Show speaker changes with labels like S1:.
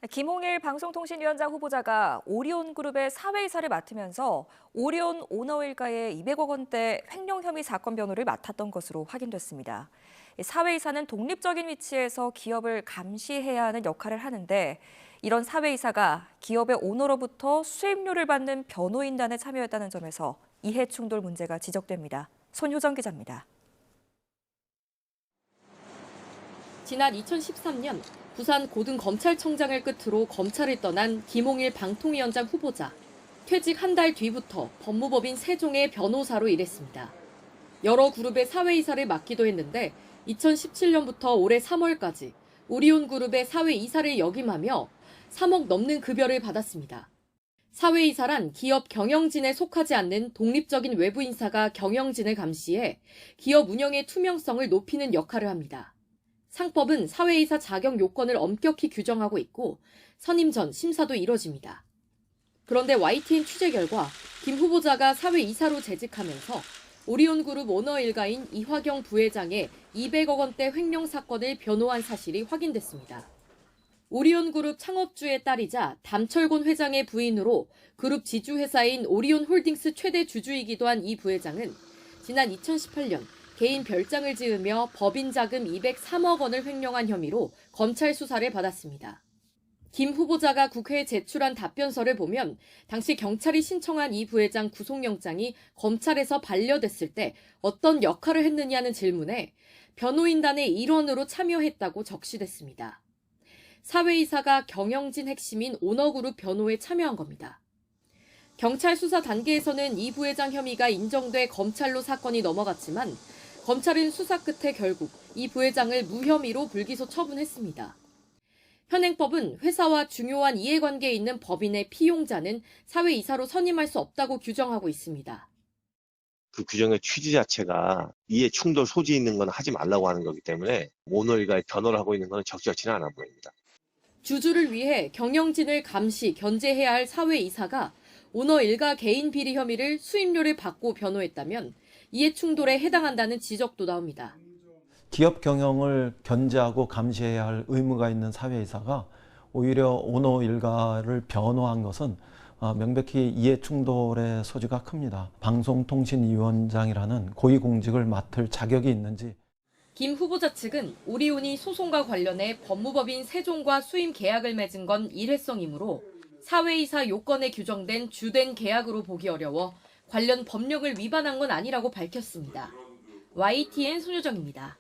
S1: 김홍일 방송통신위원장 후보자가 오리온그룹의 사회이사를 맡으면서 오리온 오너 일가의 200억 원대 횡령 혐의 사건 변호를 맡았던 것으로 확인됐습니다. 사회이사는 독립적인 위치에서 기업을 감시해야 하는 역할을 하는데 이런 사회이사가 기업의 오너로부터 수임료를 받는 변호인단에 참여했다는 점에서 이해 충돌 문제가 지적됩니다. 손효정 기자입니다.
S2: 지난 2013년 부산 고등검찰청장을 끝으로 검찰을 떠난 김홍일 방통위원장 후보자. 퇴직 한 달 뒤부터 법무법인 세종의 변호사로 일했습니다. 여러 그룹의 사회이사를 맡기도 했는데 2017년부터 올해 3월까지 오리온그룹의 사회이사를 역임하며 3억 넘는 급여를 받았습니다. 사회이사란 기업 경영진에 속하지 않는 독립적인 외부 인사가 경영진을 감시해 기업 운영의 투명성을 높이는 역할을 합니다. 상법은 사회이사 자격 요건을 엄격히 규정하고 있고 선임 전 심사도 이뤄집니다. 그런데 YTN 취재 결과 김 후보자가 사회이사로 재직하면서 오리온그룹 오너 일가인 이화경 부회장의 200억 원대 횡령 사건을 변호한 사실이 확인됐습니다. 오리온그룹 창업주의 딸이자 담철곤 회장의 부인으로 그룹 지주회사인 오리온홀딩스 최대 주주이기도 한 이 부회장은 지난 2018년 개인 별장을 지으며 법인 자금 203억 원을 횡령한 혐의로 검찰 수사를 받았습니다. 김 후보자가 국회에 제출한 답변서를 보면 당시 경찰이 신청한 이 부회장 구속영장이 검찰에서 반려됐을 때 어떤 역할을 했느냐는 질문에 변호인단의 일원으로 참여했다고 적시됐습니다. 사회이사가 경영진 핵심인 오너그룹 변호에 참여한 겁니다. 경찰 수사 단계에서는 이 부회장 혐의가 인정돼 검찰로 사건이 넘어갔지만 검찰은 수사 끝에 결국 이 부회장을 무혐의로 불기소 처분했습니다. 현행법은 회사와 중요한 이해관계에 있는 법인의 피용자는 사회이사로 선임할 수 없다고 규정하고 있습니다.
S3: 그 규정의 취지 자체가 이해 충돌 소지 있는 건 하지 말라고 하는 거기 때문에 오너 일가의 변호를 하고 있는 건 적절치는 않아 보입니다.
S2: 주주를 위해 경영진을 감시, 견제해야 할 사회이사가 오너 일가 개인 비리 혐의를 수임료를 받고 변호했다면 이해 충돌에 해당한다는 지적도 나옵니다.
S4: 기업 경영을 견제하고 감시해야 할 의무가 있는 사회이사가 오히려 오너 일가를 변호한 것은 명백히 이해 충돌의 소지가 큽니다. 방송통신위원장이라는 고위공직을 맡을 자격이 있는지.
S2: 김 후보자 측은 오리온이 소송과 관련해 법무법인 세종과 수임 계약을 맺은 건 일회성이므로 사회이사 요건에 규정된 주된 계약으로 보기 어려워 관련 법령을 위반한 건 아니라고 밝혔습니다. YTN 손효정입니다.